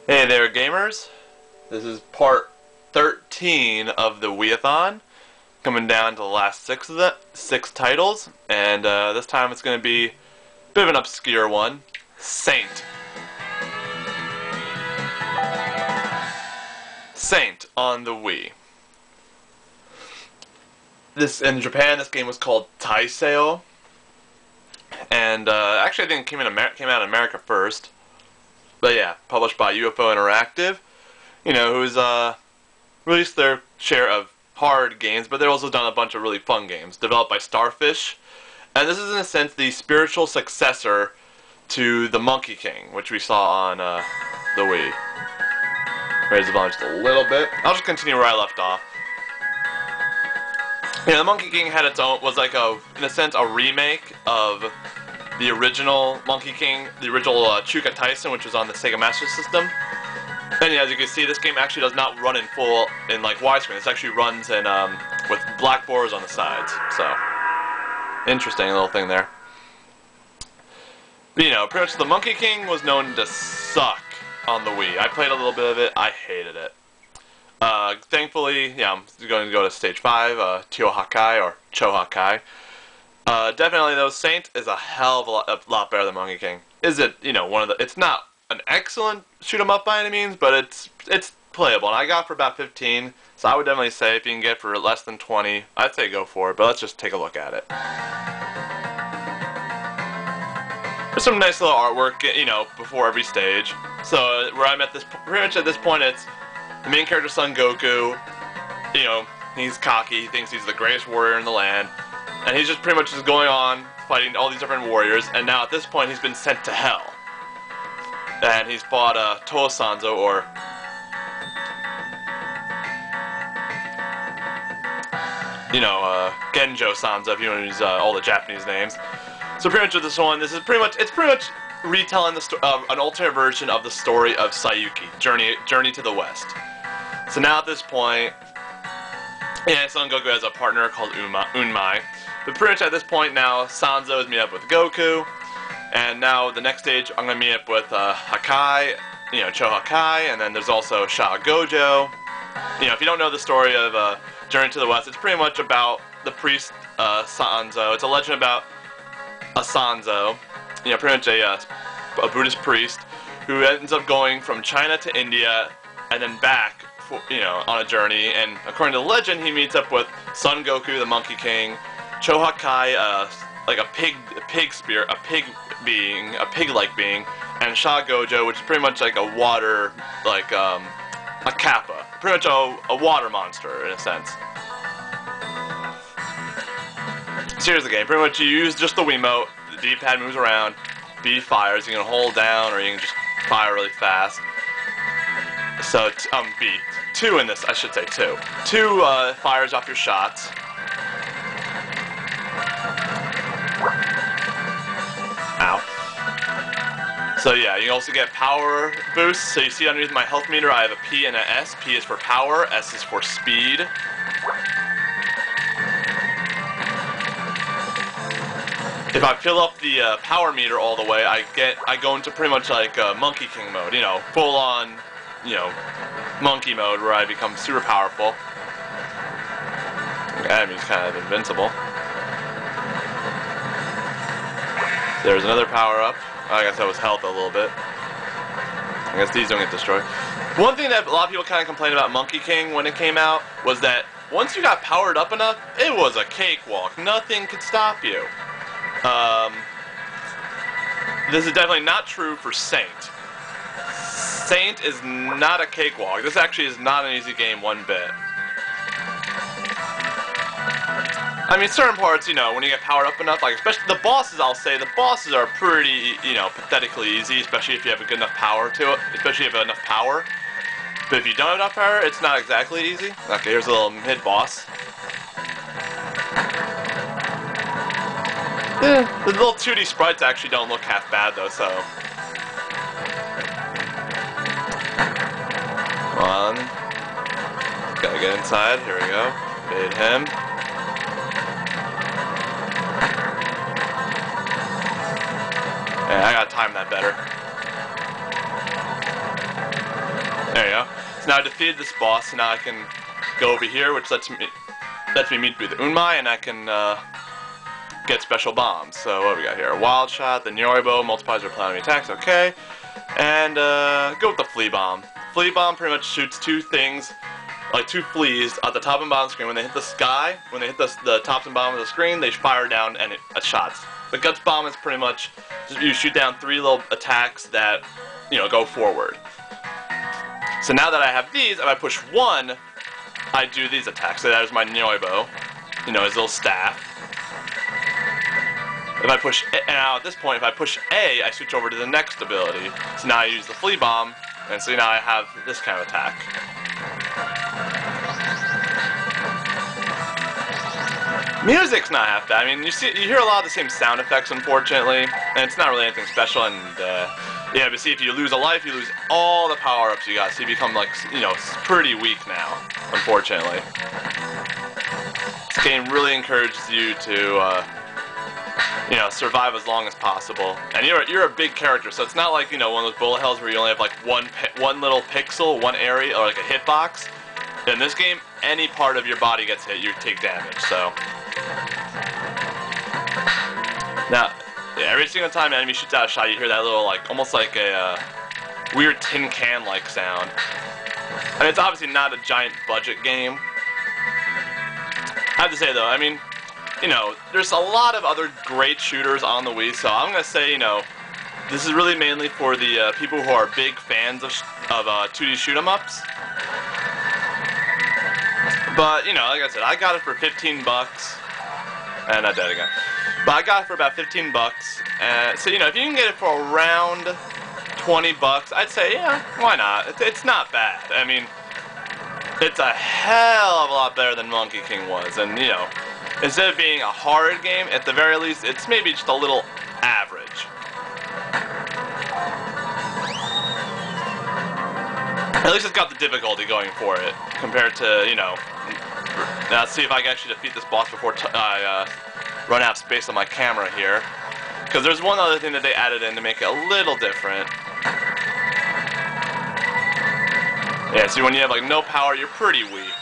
Hey there, gamers. This is part 13 of the Wii-A-Thon, coming down to the last six titles, and this time it's going to be a bit of an obscure one, Saint. Saint on the Wii. In Japan, this game was called Taiseo, and actually I think it came out in America first. But yeah, published by UFO Interactive, who's released their share of hard games, but they've also done a bunch of really fun games, developed by Starfish. And this is, in a sense, the spiritual successor to the Monkey King, which we saw on the Wii. Raise the volume just a little bit. I'll just continue where I left off. The Monkey King had its own, was like in a sense, a remake of the original Monkey King, the original Chuka Tyson, which was on the Sega Master System. And yeah, as you can see, this game actually does not run in full in like widescreen. This actually runs in with black borders on the sides. So interesting little thing there. But, pretty much the Monkey King was known to suck on the Wii. I played a little bit of it. I hated it. Thankfully, yeah, I'm going to go to stage 5, Tio Hakai or Cho Hakai. Definitely though, Saint is a hell of a lot better than Monkey King. Is it, it's not an excellent shoot 'em up by any means, but it's playable, and I got it for about 15, so I would definitely say if you can get it for less than 20, I'd say go for it, but let's just take a look at it. There's some nice little artwork, before every stage. So where I'm at pretty much at this point, it's the main character, Son Goku. He's cocky, he thinks he's the greatest warrior in the land. And he's just pretty much just going on, fighting all these different warriors, and now at this point he's been sent to hell. And he's fought Toho Sanzo, or Genjo Sanzo, if you want to use all the Japanese names. So pretty much with this one, it's pretty much retelling an alternate version of the story of Sayuki, Journey to the West. So now at this point, Son Goku has a partner called Unmai. But pretty much at this point now, Sanzo is meeting up with Goku, and now the next stage I'm going to meet up with Hakai, Cho Hakai, and then there's also Sha Gojo. If you don't know the story of Journey to the West, it's pretty much about the priest Sanzo. It's a legend about a Sanzo, pretty much a Buddhist priest who ends up going from China to India and then back, on a journey. And according to the legend, he meets up with Son Goku, the Monkey King, Cho Hakai, like a pig-like being, and Sha Gojo, which is pretty much like a water, like a kappa, pretty much a water monster in a sense. So here's the game. Pretty much you use just the Wiimote. The D-pad moves around. B fires. You can hold down, or you can just fire really fast. So B. 2 in this, I should say 2. 2 fires off your shots. Ow. So yeah, you also get power boosts. So you see underneath my health meter, I have a P and an S. P is for power, S is for speed. If I fill up the power meter all the way, I go into pretty much like Monkey King mode. Full on, monkey mode, where I become super powerful. The enemy's kind of invincible. There's another power-up. I guess that was health a little bit. I guess these don't get destroyed. One thing that a lot of people kind of complained about Monkey King when it came out was that once you got powered up enough, it was a cakewalk. Nothing could stop you. This is definitely not true for Saint. Saint is not a cakewalk. This actually is not an easy game one bit. I mean, certain parts, when you get powered up enough, like especially the bosses, I'll say the bosses are pretty, pathetically easy, especially if you have a good enough power to it, especially if you have enough power. But if you don't have enough power, it's not exactly easy. Okay, here's a little mid-boss. The little 2D sprites actually don't look half bad though, so. Come on. Gotta get inside, here we go. Bait him. Yeah, I gotta time that better. There you go. So now I defeated this boss, so now I can go over here, which lets me meet with the Unmai, and I can get special bombs. So what do we got here? Wild Shot, the Nyoibo, multiplies your enemy attacks, okay. And go with the Flea Bomb. Flea Bomb pretty much shoots two things, like two fleas at the top and bottom of the screen. When they hit the sky, when they hit the tops and bottom of the screen, they fire down and shots. The Guts Bomb is pretty much, you shoot down three little attacks that, you know, go forward. So now that I have these, if I push 1, I do these attacks. So that is my Nyoibo, you know, his little staff. If I push, and now at this point, if I push A, I switch over to the next ability. So now I use the Flea Bomb, and so now I have this kind of attack. Music's not half bad. I mean, you hear a lot of the same sound effects, unfortunately, and it's not really anything special. And yeah, but see, if you lose a life, you lose all the power-ups you got, so you become, like, you know, pretty weak now, unfortunately. This game really encourages you to, you know, survive as long as possible. And you're a big character, so it's not like, you know, one of those bullet hells where you only have, like, one little pixel, one area, or, like, a hitbox. In this game, any part of your body gets hit, you take damage, so. Now, every single time an enemy shoots out a shot, you hear that little, like, almost like a weird tin can-like sound. I mean, it's obviously not a giant budget game. I have to say, though, I mean, you know, there's a lot of other great shooters on the Wii, so I'm going to say, you know, this is really mainly for the people who are big fans of 2D shoot-'em-ups. But, you know, like I said, I got it for 15 bucks. And not dead again. But I got it for about 15 bucks. So, you know, if you can get it for around 20 bucks, I'd say, yeah, why not? It's not bad. I mean, it's a hell of a lot better than Monkey King was. And, you know, instead of being a horrid game, at the very least, it's maybe just a little average. At least it's got the difficulty going for it, compared to, you know. Now let's see if I can actually defeat this boss before I run out of space on my camera here. Because there's one other thing that they added in to make it a little different. Yeah, see, when you have, like, no power, you're pretty weak.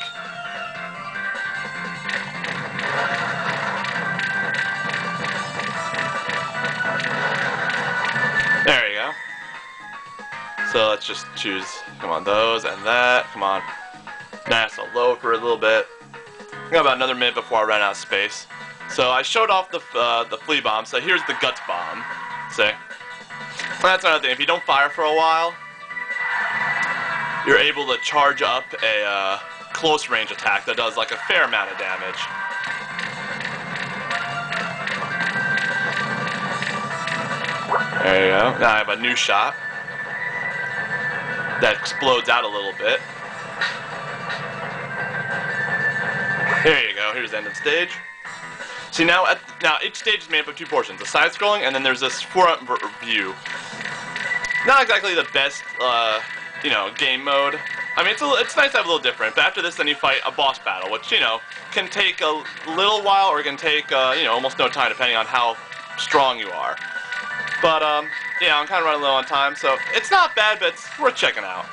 There you go. So let's just choose, come on, those and that, come on. Nice, I'll load for a little bit. I got about another minute before I run out of space. So I showed off the Flea Bomb, so here's the Guts Bomb. See? That's another thing, if you don't fire for a while, you're able to charge up a close range attack that does like a fair amount of damage. There you go. Now I have a new shot that explodes out a little bit. There you go, here's the end of stage. See, now each stage is made up of two portions, a side-scrolling, and then there's this front view. Not exactly the best, you know, game mode. I mean, it's nice to have a little different, but after this, then you fight a boss battle, which, you know, can take a little while, or it can take, you know, almost no time, depending on how strong you are. But, yeah, I'm kind of running low on time, so it's not bad, but it's worth checking out.